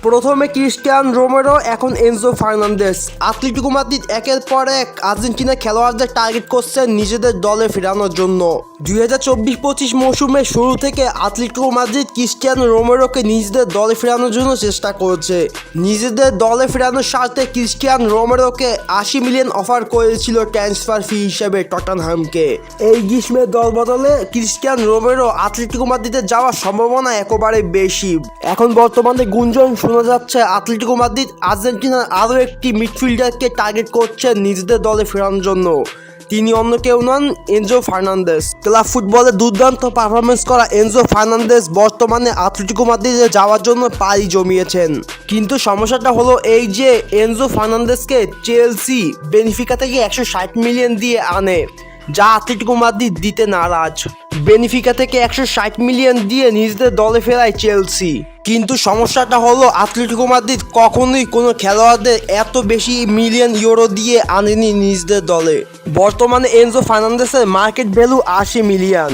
প্রথমে Cristiano Romero, এখন Enzo Fernandez. Atletico Madrid একের পর এক আর্জেন্টিনা খেলোয়াড়দের টার্গেট করছে নিজেদের দলে ফেরানোর জন্য। 2024-25 মৌসুমের শুরু থেকে আতলেতিকো মাদ্রিদ ক্রিস্টিয়ানো রোমেরোকে নিজেদের দলে ফেরানোর জন্য চেষ্টা করছে। নিজেদের দলে ফেরানোর স্বার্থে ক্রিস্টিয়ানো রোমেরোকে 80 মিলিয়ন অফার করেছিল ট্রান্সফার ফি হিসেবে টটনহামকে। এই গ্রীষ্মের দল বদলে ক্রিস্টিয়ানো রোমেরো আতলেতিকো মাদ্রিদে যাওয়ার সম্ভাবনা একেবারে বেশি। এখন বর্তমানে গুঞ্জন শোনা যাচ্ছে আতলেতিকো মাদ্রিদ আর্জেন্টিনার আরও একটি মিডফিল্ডারকে টার্গেট করছে নিজেদের দলে ফেরানোর জন্য। তিনি অন্য কেউ নন, এনজো ফার্নান্দেজ। ক্লাব ফুটবলে দুর্দান্ত পারফরমেন্স করা এনজো ফার্নান্দেজ বর্তমানে আতলেতিকো মাদ্রিদে যাওয়ার জন্য পাড়ি জমিয়েছেন। কিন্তু সমস্যাটা হলো এই যে এনজো ফার্নান্দেজকে চেলসি বেনিফিকা থেকে 160 মিলিয়ন দিয়ে আনে, যা আতলেতিকো মাদ্রিদ দিতে নারাজ। বেনিফিকা থেকে 160 মিলিয়ন দিয়ে নিজেদের দলে ফেরায় চেলসি। কিন্তু সমস্যাটা হলো আতলেতিকো মাদ্রিদ কখনোই কোনো খেলোয়াড়দের এত বেশি মিলিয়ন ইউরো দিয়ে আনেনি নিজেদের দলে। বর্তমানে এনজো ফার্নান্দেজের মার্কেট ভ্যালু 80 মিলিয়ন।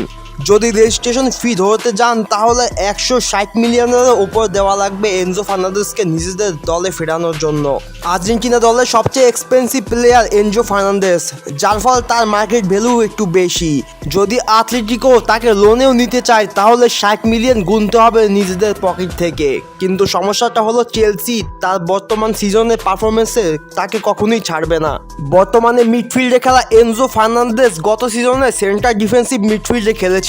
যদি রেজিস্ট্রেশন ফি ধরতে যান তাহলে 160 মিলিয়নের উপর দেওয়া লাগবে এনজো ফার্নান্দেজকে নিজেদের দলে ফেরানোর জন্য। আর্জেন্টিনা দলের সবচেয়ে এক্সপেন্সিভ প্লেয়ার এনজো ফার্নান্দেজ, যার ফলে তার মার্কেট ভ্যালু একটু বেশি। যদি আতলেতিকো তাকে লোনেও নিতে চায় তাহলে 60 মিলিয়ন গুনতে হবে নিজেদের পকেট থেকে। কিন্তু সমস্যাটা হলো চেলসি তার বর্তমান সিজনের পারফরমেন্সে তাকে কখনোই ছাড়বে না। বর্তমানে মিডফিল্ডে খেলা এনজো ফার্নান্দেজ গত সিজনে সেন্টার ডিফেন্সিভ মিডফিল্ডে খেলেছিল।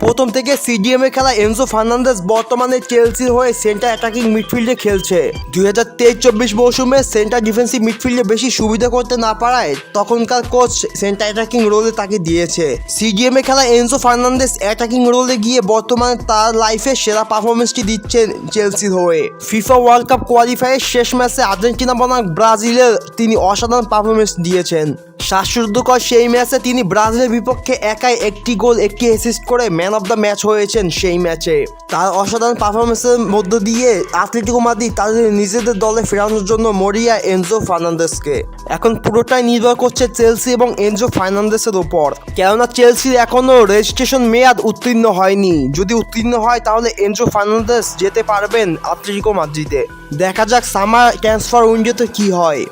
প্রথম থেকে সিডিএমে খেলা এনজো ফার্নান্দেজ বর্তমানে চেলসির হয়ে সেন্টার অ্যাটাকিং মিডফিল্ডে খেলছে। 2023-24 মৌসুমে সেন্টার ডিফেন্সিভ মিডফিল্ডে বেশি সুবিধা করতে না পারায় তখনকার কোচ সেন্টার অ্যাটাকিং রোলে তাকে দিয়েছে। সিডিএমে খেলা এনজো ফার্নান্দেজ অ্যাটাকিং রোলে গিয়ে বর্তমানে তার লাইফের সেরা পারফরমেন্সটি দিচ্ছেন চেলসির হয়ে। ফিফা ওয়ার্ল্ড কাপ কোয়ালিফায়ারের শেষ ম্যাচে আর্জেন্টিনা বনাম ব্রাজিলের তিনি অসাধারণ পারফরমেন্স দিয়েছেন। শ্বাসরুদ্ধকর সেই ম্যাচে তিনি ব্রাজিলের বিপক্ষে একাই একটি গোল একটি অ্যাসিস্ট করে ম্যান অফ দ্য ম্যাচ হয়েছেন সেই ম্যাচে। তার অসাধারণ পারফরমেন্সের মধ্য দিয়ে আতলেতিকো মাদ্রিদ তাদের নিজেদের দলে ফেরানোর জন্য মরিয়া এনজো ফার্নান্দেজকে। এখন পুরোটাই নির্ভর করছে চেলসি এবং এনজো ফার্নান্দেজের উপর, কেননা চেলসির এখনও রেজিস্ট্রেশন মেয়াদ উত্তীর্ণ হয়নি। যদি উত্তীর্ণ হয় তাহলে এনজো ফার্নান্দেজ যেতে পারবেন আতলেতিকো মাদ্রিদে। দেখা যাক সামার ট্রান্সফার উইন্ডোতে কি হয়।